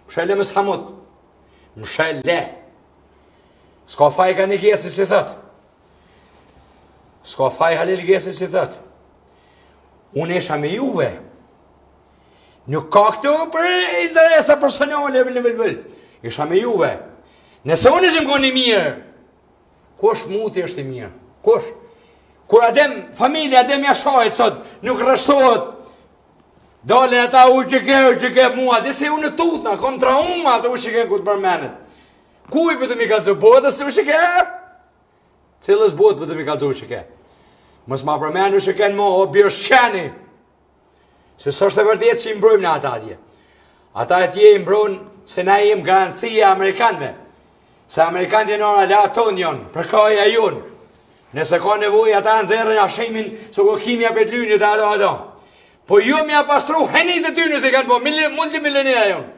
Mshele më samut. Mshele. S'ka faj ka një gjesi si thët. S'ka faj halil gjesi si thët. Unë isha me juve. Nuk ka këtu për interesa personale vëll. Isha me juve. Nëse unë ishim koni mirë, kush muti është i mirë? Kush? Kur adem, familja adem jashajt sot, nuk rështohet. Dole ata u që ke mua, disi unë tutna, kontra uma të u që ke këtë përmenet. Kuj për të mi kalëzu? Botës të u që ke? Cilës botë për të mi kalëzu u që ke? Mës ma përmenu që ke në mo, o birë shqeni. Se së është të vërdet që i mbrojmë në ata atje. Ata atje i mbrojnë se na im garancia Amerikanve. Se Amerikanë të nërë ala tonë jonë, përkaja jonë. Nëse ka nevoj ata në zërën ashemin, so ko kimja për të lynit ato. Po jo me a pastru henit e ty nëse kanë po, multimilionera jonë.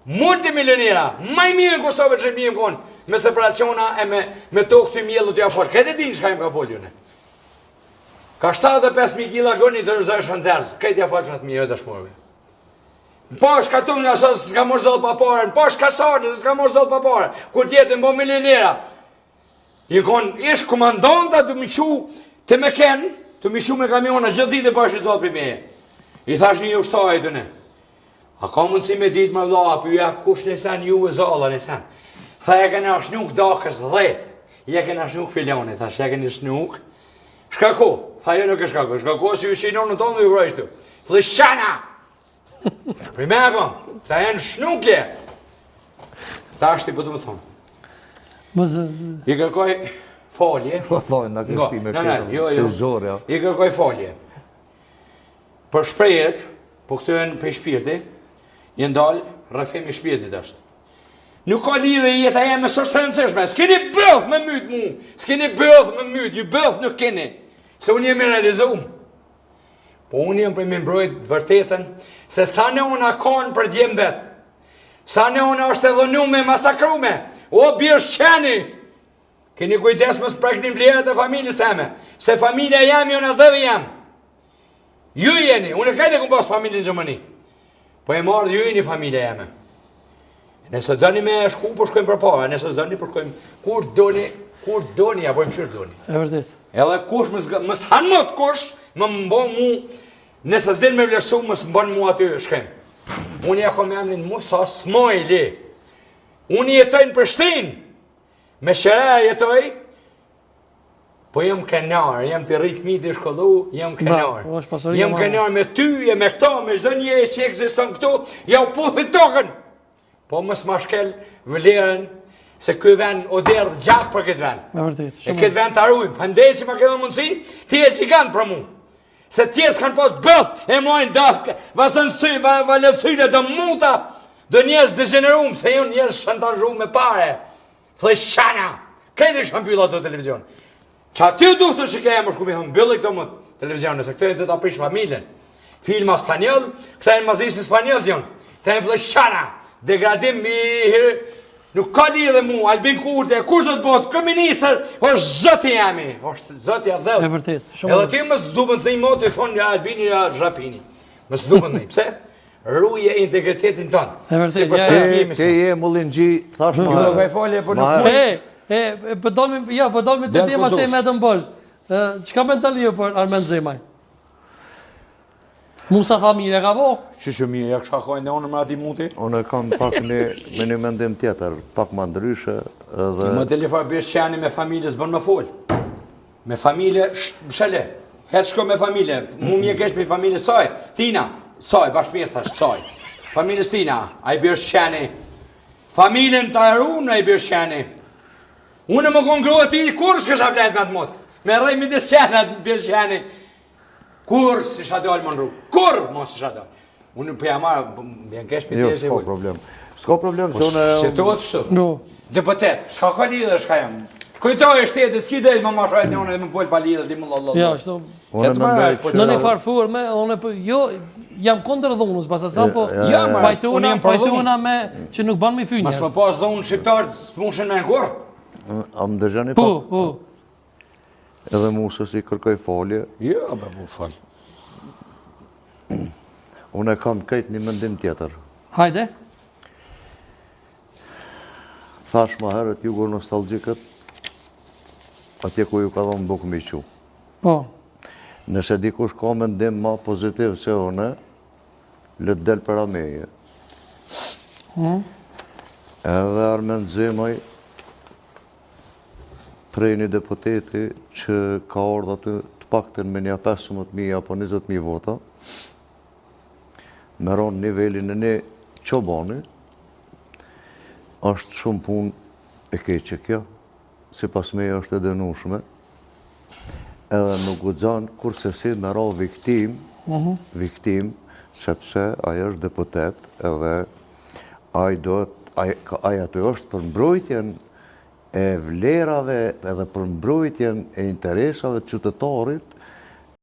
Multimilionera, maj mirë në Kosovë që mirë më konë, me separaciona e me tokë të mjellë të ja folë. Këtë e din që ka im ka folë jone. Ka 75.000 kila goni të rëzësh në zërës, këtë ja folë që atë mjë e dëshmorëve. Po shka tumë nga së s'ka morë zotë pa pare, po shka sartë s'ka morë zotë pa pare, kur tjetë në bo milionera. I konë ish komandanta të mishu të me kenë, të mishu me kamiona gjithë ditë e bashkë zotë për meje. I thash një ushtaj të ne. A ka mundësi me ditë më vla, për ju jap kush në sen, ju e zala në sen. Tha e kena shnuk dakës 10, je kena shnuk filoni, thash e kena shnuk. Shka ko? Tha jo nuk e shka ko, shka ko si ju shinon në tonë dhe ju vrajshtu. Flishana! Primekom, ta janë shnukje. Ta është i për të më thonë. I kërkoj folje. I kërkoj folje. Për shprejet, po këtë e në për shpirti, i ndalë, rëfim i shpirtit është. Nuk ka lidhe i jetë a jeme së është të rëndësishme. S'keni bëllë me mytë mu. S'keni bëllë me mytë, ju bëllë nuk keni. Se unë jemi realizumë. Po unë jam për me mbrojt vërtetën, se sa në unë akon për djemë vetë, sa në unë është edhe nume, masakrume, o birë shqeni, keni kujdes më së prekni vlerët e familjes teme, se familja jam, jo në dheve jam. Ju jeni, unë e kajtë e këmë pasë familjen në Gjermani, po e marrë ju jeni familja jame. Nëse dëni me shku, po shkojmë për para, nëse dëni, po shkojmë, kur doni, ja bojmë qështë doni. E vërtet. Edhe kush më s'hanë më të kush, më mbon mu, nëse s'din me vlerësu, më s'mbon mu aty shkem. Unë ja kom emnin mu sa Smojli. Unë jetoj në Prishtinë, me shëreja jetoj, po jem kenar, jem të rritë mi të shkollu, jem kenar. Jem kenar me ty, e me këto, me çdo një që eksiston këtu, ja u puthit tokën. Po më s'ma shkel vlerën, se këj vend o derdhë gjak për këtë vend. E këtë vend të arrujmë, pëndesi ma këtë mundësin, ti e që kanë për mu. Se tjesë kanë pas bëth, e mojnë dakë, vasën sy, valëtsyre dë muta, dë njerës degenerumë, se jo njerës shantanxu me pare. Fleshana, këtë e kështë mbylla të televizion. Qa ty duftë që ke e më shku me thëmë, mbyllë këto më televizion, se këtë e të të apish familjen. Filma spanjol, këta e në mazisin spanjol t'jon, këta e në fleshana, degradim i nuk ka lidhe mu, Albin Kurti, kush do të bëhet kryeministër, është zoti jemi, është zoti adhëll. E vërtet. Edhe ti më s'duhet të një motë, thonë ja Albini, ja Zhapini. Më s'duhet të një, pse? Ruje integritetin tonë. E vërtet. Ke je Mullinxhi, thash më. Nuk ka folje, por nuk. Po dalmi të tema se me të mbosh. Çka mendon ju për Armend Zemaj? Musa familje ka bo? Që mirë, ja kësha kojnë dhe unë më ati muti? Unë kam pak me një mendim tjetër, pak më ndryshe edhe... Më të lefar bësh qeni me familje s'bën më fol. Me familje, mshele, hetë shko me familje, mu mje kesh me familje saj, Tina, saj, bashkë mirë thash, saj. Familjes Tina, a i bësh qeni. Familjen të arun, a i bësh qeni. Unë më kongrua ti, kur s'kësha flet me atë motë? Me rrej midis qeni, atë bësh qeni. Kur si shadal më nru? Kur mos si shadal? Unë për jamarë, bjen kesh për tjesë e ullë. S'ka problem, se unë... Se të otë shtu? Deputet, s'ka ka lidhe shka jam. Kujtoj e shtetit, s'ki dhejt më mashajt në unë dhe më folj pa lidhe, di më lallallall. Ja, shtu. Në një farfur, jo, jam kondër dhunës, pas asam, po pajtuna me që nuk banë me fynjës. Mas më pas dhunë shqiptarët, s'mushen me në kur? A më dëgjani pak? Edhe Musa si kërkoj folje. Jo, be mu fol. Unë e kam krejt një mendim tjetër. Hajde. Thash ma herët jugo nostalgjikët, atje ku ju ka dhonë bukë mi qu. Po. Nëse dikush ka mendim ma pozitiv se une, le të del për ameje. Edhe Armend Zemaj, prej një deputeti që ka ardhur aty të paktën me një 15.000 apo 20.000 vota, me ronë nivelin e një qobani, është shumë pun e keqe kjo, si pas meja është e dënueshme, edhe nuk guxon kurse si me ra viktim, sepse ajo është deputet, edhe ai aty është për mbrojtjen e vlerave edhe për mbrojtjen e interesave të qytetarit